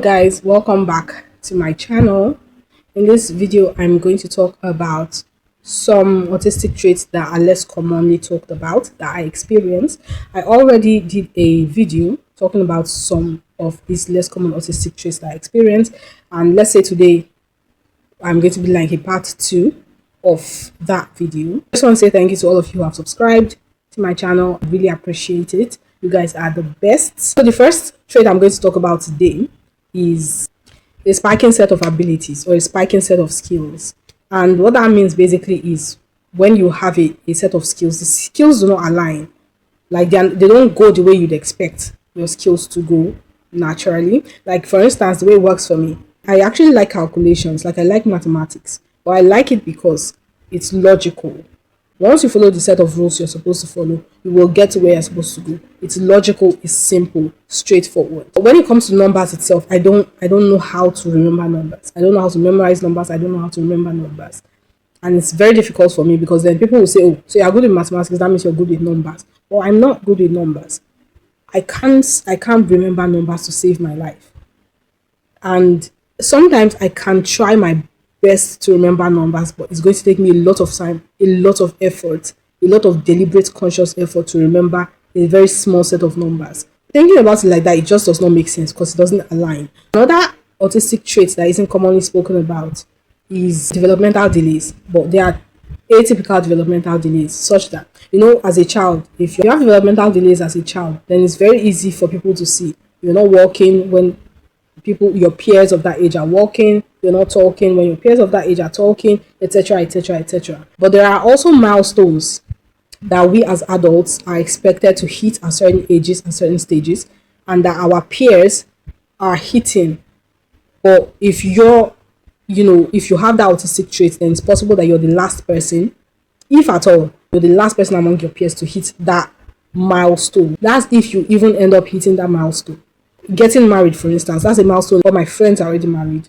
Guys, welcome back to my channel. In this video I'm going to talk about some autistic traits that are less commonly talked about that I experience. I already did a video talking about some of these less common autistic traits that I experience, and let's say today I'm going to be like a part 2 of that video. I just want to say thank you to all of you who have subscribed to my channel. I really appreciate it. You guys are the best. So the first trait I'm going to talk about today is a spiking set of abilities or a spiking set of skills. And what that means basically is when you have a set of skills, the skills do not align. Like they don't go the way you'd expect your skills to go naturally. Like for instance, the way it works for me, I actually like calculations, like I like mathematics, but I like it because it's logical. Once you follow the set of rules you're supposed to follow, you will get to where you're supposed to go. It's logical, it's simple, straightforward. But when it comes to numbers itself, I don't know how to remember numbers. I don't know how to memorize numbers. I don't know how to remember numbers. And it's very difficult for me because then people will say, oh, so you're good in mathematics, that means you're good with numbers. Well, I'm not good with numbers. I can't remember numbers to save my life. And sometimes I can try my best to remember numbers, but it's going to take me a lot of time, a lot of effort, a lot of deliberate conscious effort to remember a very small set of numbers. Thinking about it like that, it just does not make sense because it doesn't align. Another autistic trait that isn't commonly spoken about is developmental delays, but they are atypical developmental delays, such that, as a child, if you have developmental delays as a child, then it's very easy for people to see. You're not walking when your peers of that age are walking, you're not talking when your peers of that age are talking, etc., etc., etc. But there are also milestones that we as adults are expected to hit at certain ages and certain stages, and that our peers are hitting. But if you have that autistic trait, then it's possible that you're the last person, if at all, you're the last person among your peers to hit that milestone. That's if you even end up hitting that milestone. Getting married, for instance, that's a milestone. All my friends are already married,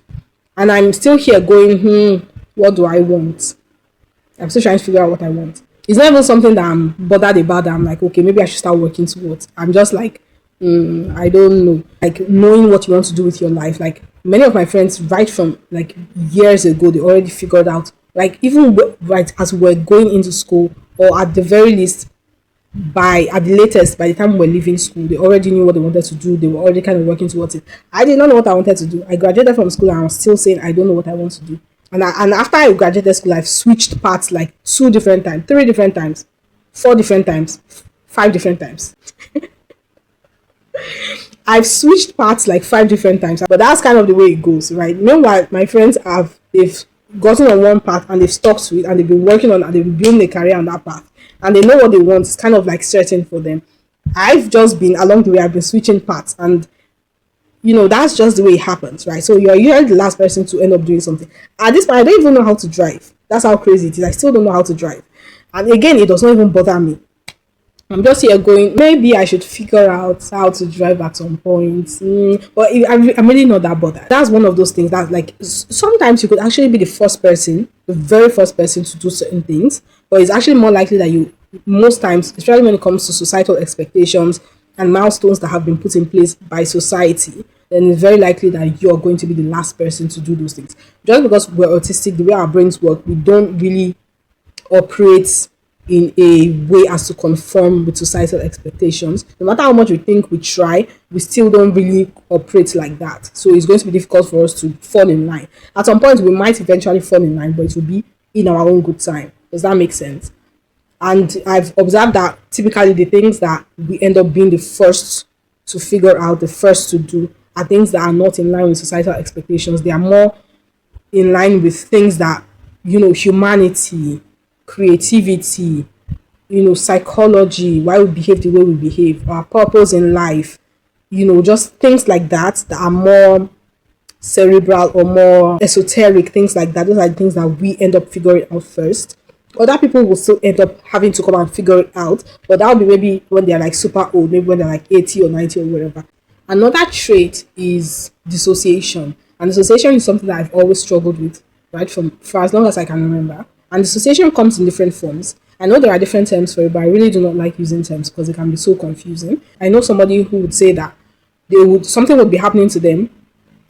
and I'm still here going, what do I want? I'm still trying to figure out what I want. It's not even something that I'm bothered about, that I'm like, okay, maybe I should start working towards. I'm just like, I don't know. Like, knowing what you want to do with your life. Like, many of my friends, right from like years ago, they already figured out, like, even right as we're going into school, or at the very least, at the latest, by the time we were leaving school, they already knew what they wanted to do. They were already kind of working towards it. I did not know what I wanted to do. I graduated from school and I was still saying I don't know what I want to do. And after I graduated school, I've switched paths like 2 different times, 3 different times, 4 different times, 5 different times. I've switched paths like 5 different times, but that's kind of the way it goes, right? Meanwhile, my friends they've gotten on one path and they've stuck to it, and they've been working on, and they've been building a career on that path, and they know what they want. It's kind of like certain for them. I've just been along the way, I've been switching paths, and that's just the way it happens, right? So you're usually the last person to end up doing something. At this point, I don't even know how to drive. That's how crazy it is. I still don't know how to drive. And again, it does not even bother me. I'm just here going, maybe I should figure out how to drive at some point. But I'm really not that bothered. That's one of those things that, like, sometimes you could actually be the very first person to do certain things. But it's actually more likely that most times, especially when it comes to societal expectations and milestones that have been put in place by society, then it's very likely that you're going to be the last person to do those things. Just because we're autistic, the way our brains work, we don't really operate in a way as to conform with societal expectations. No matter how much we think we try, we still don't really operate like that. So it's going to be difficult for us to fall in line. At some point, we might eventually fall in line, but it will be in our own good time. Does that make sense? And I've observed that typically the things that we end up being the first to figure out, the first to do, are things that are not in line with societal expectations. They are more in line with things that, humanity, creativity, psychology, why we behave the way we behave, our purpose in life, just things like that are more cerebral or more esoteric, things like that. Those are the things that we end up figuring out first. Other people will still end up having to come and figure it out, but that will be maybe when they're like super old, maybe when they're like 80 or 90 or whatever. Another trait is dissociation, and dissociation is something that I've always struggled with, right, for as long as I can remember. And dissociation comes in different forms. I know there are different terms for it, but I really do not like using terms because it can be so confusing. I know somebody who would say that something would be happening to them,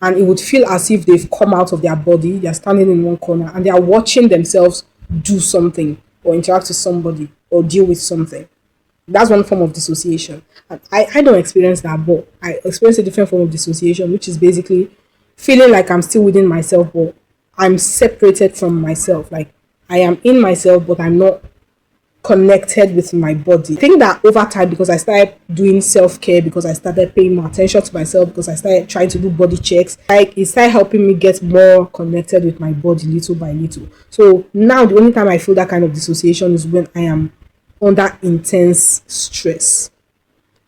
and it would feel as if they've come out of their body, they're standing in one corner, and they are watching themselves do something or interact with somebody or deal with something. That's one form of dissociation. And I don't experience that, but I experience a different form of dissociation, which is basically feeling like I'm still within myself, but I'm separated from myself. Like I am in myself, but I'm not connected with my body. I think that over time, because I started doing self-care, because I started paying more attention to myself, because I started trying to do body checks, like it started helping me get more connected with my body little by little. So now the only time I feel that kind of dissociation is when I am under intense stress.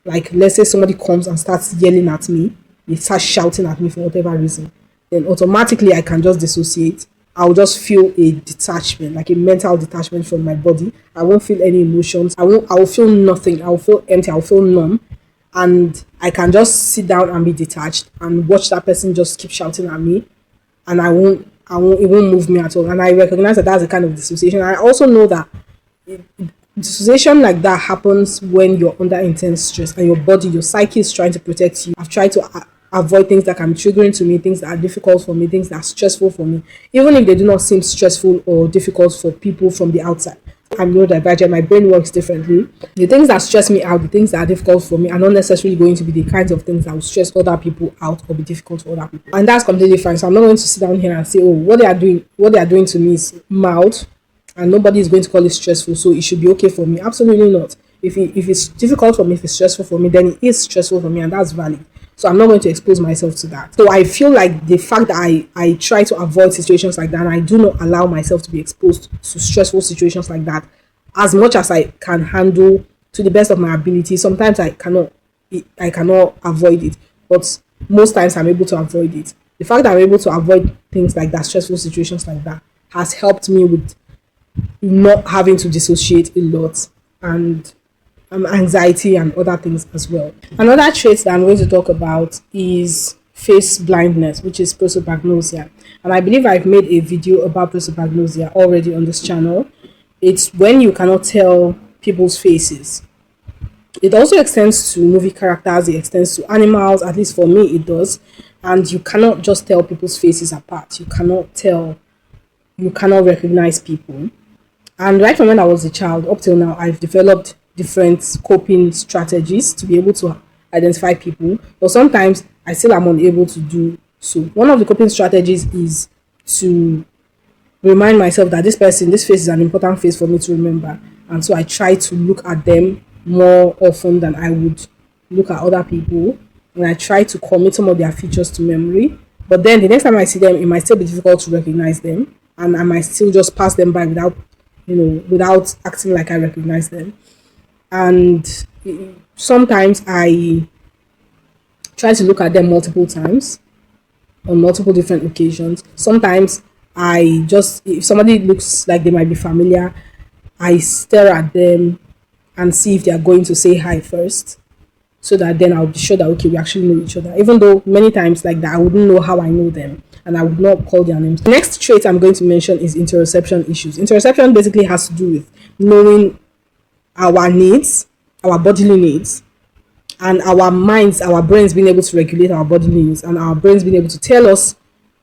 Like let's say somebody comes and starts yelling at me, they start shouting at me for whatever reason, then automatically I can just dissociate. I'll just feel a detachment, like a mental detachment from my body. I won't feel any emotions. I'll feel nothing. I'll feel empty. I'll feel numb. And I can just sit down and be detached and watch that person just keep shouting at me. And it won't move me at all. And I recognize that that's a kind of dissociation. I also know that dissociation like that happens when you're under intense stress and your body, your psyche is trying to protect you. I've tried to avoid things that can be triggering to me, things that are difficult for me, things that are stressful for me, even if they do not seem stressful or difficult for people from the outside. I'm neurodivergent, my brain works differently. The things that stress me out, the things that are difficult for me are not necessarily going to be the kinds of things that will stress other people out or be difficult for other people. And that's completely fine. So I'm not going to sit down here and say, oh, what they are doing to me is mild and nobody is going to call it stressful, so it should be okay for me. Absolutely not. If it's difficult for me, if it's stressful for me, then it is stressful for me, and that's valid. So I'm not going to expose myself to that. So I feel like the fact that I try to avoid situations like that, and I do not allow myself to be exposed to stressful situations like that as much as I can handle to the best of my ability. Sometimes I cannot avoid it, but most times I'm able to avoid it. The fact that I'm able to avoid things like that, stressful situations like that, has helped me with not having to dissociate a lot, and anxiety and other things as well. Another trait that I'm going to talk about is face blindness, which is prosopagnosia. And I believe I've made a video about prosopagnosia already on this channel. It's when you cannot tell people's faces. It also extends to movie characters, it extends to animals, at least for me it does. And you cannot just tell people's faces apart. You cannot recognize people. And right from when I was a child up till now, I've developed different coping strategies to be able to identify people, but sometimes I still am unable to do so. One of the coping strategies is to remind myself that this face is an important face for me to remember, and so I try to look at them more often than I would look at other people, and I try to commit some of their features to memory. But then the next time I see them, it might still be difficult to recognize them, and I might still just pass them by without acting like I recognize them. And sometimes I try to look at them multiple times on multiple different occasions. Sometimes if somebody looks like they might be familiar, I stare at them and see if they are going to say hi first, so that then I'll be sure that okay, we actually know each other, even though many times like that I wouldn't know how I know them and I would not call their names. The next trait I'm going to mention is interoception issues. Interoception basically has to do with knowing our needs, our bodily needs, and our minds, our brains being able to regulate our bodily needs, and our brains being able to tell us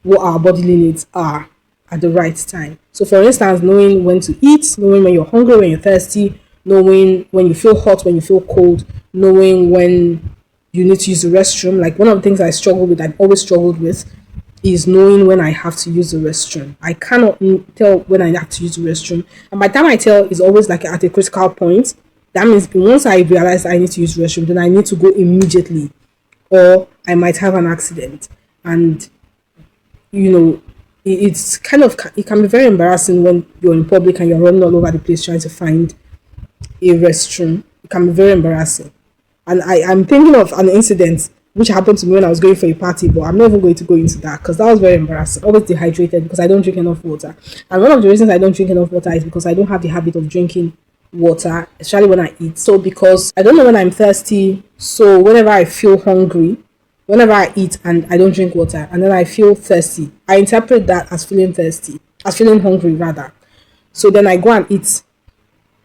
what our bodily needs are at the right time. So for instance, knowing when to eat, knowing when you're hungry, when you're thirsty, knowing when you feel hot, when you feel cold, knowing when you need to use the restroom. Like one of the things I've always struggled with is knowing when I have to use the restroom. I cannot tell when I have to use the restroom. And by the time I tell, it's always like at a critical point. That means once I realize I need to use the restroom, then I need to go immediately, or I might have an accident. And, it's it can be very embarrassing when you're in public and you're running all over the place trying to find a restroom. It can be very embarrassing. And I'm thinking of an incident which happened to me when I was going for a party, but I'm not even going to go into that because that was very embarrassing. Always dehydrated because I don't drink enough water. And one of the reasons I don't drink enough water is because I don't have the habit of drinking water, especially when I eat. So because I don't know when I'm thirsty, so whenever I feel hungry, whenever I eat and I don't drink water, and then I feel thirsty, I interpret that as feeling thirsty, as feeling hungry rather. So then I go and eat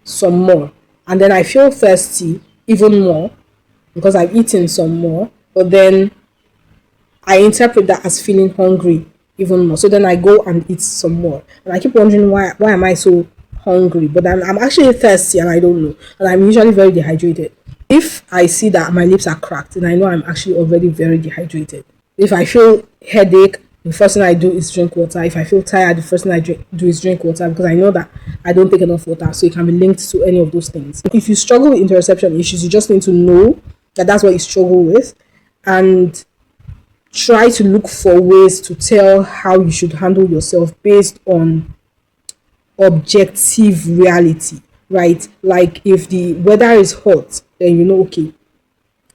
some more, and then I feel thirsty even more because I've eaten some more. But then I interpret that as feeling hungry even more. So then I go and eat some more. And I keep wondering why am I so hungry? But I'm actually thirsty and I don't know. And I'm usually very dehydrated. If I see that my lips are cracked, then I know I'm actually already very dehydrated. If I feel headache, the first thing I do is drink water. If I feel tired, the first thing do is drink water, because I know that I don't take enough water. So it can be linked to any of those things. If you struggle with interoception issues, you just need to know that that's what you struggle with, and try to look for ways to tell how you should handle yourself based on objective reality, right? Like if the weather is hot, then you know, okay,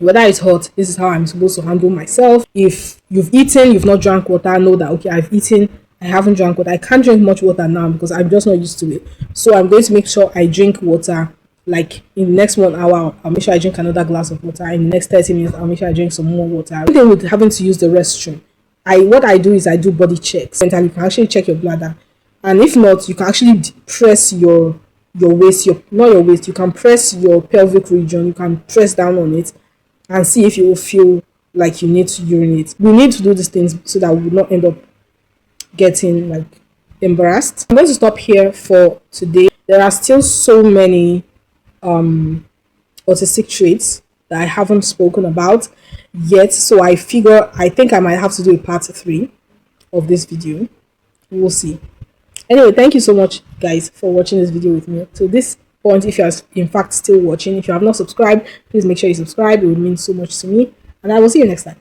weather is hot, this is how I'm supposed to handle myself. If you've eaten, you've not drank water, know that, okay, I've eaten, I haven't drank water. I can't drink much water now because I'm just not used to it. So I'm going to make sure I drink water. Like in the next 1 hour, I'll make sure I drink another glass of water. In the next 30 minutes, I'll make sure I drink some more water. Same thing with having to use the restroom. What I do is I do body checks. And you can actually check your bladder. And if not, you can actually press your waist, not your waist, you can press your pelvic region, you can press down on it and see if you will feel like you need to urinate. We need to do these things so that we will not end up getting like embarrassed. I'm going to stop here for today. There are still so many autistic traits that I haven't spoken about yet, so I think I might have to do a part 3 of this video. We'll see. Anyway, thank you so much guys for watching this video with me to this point. If you are in fact still watching, if you have not subscribed, please make sure you subscribe. It would mean so much to me, and I will see you next time.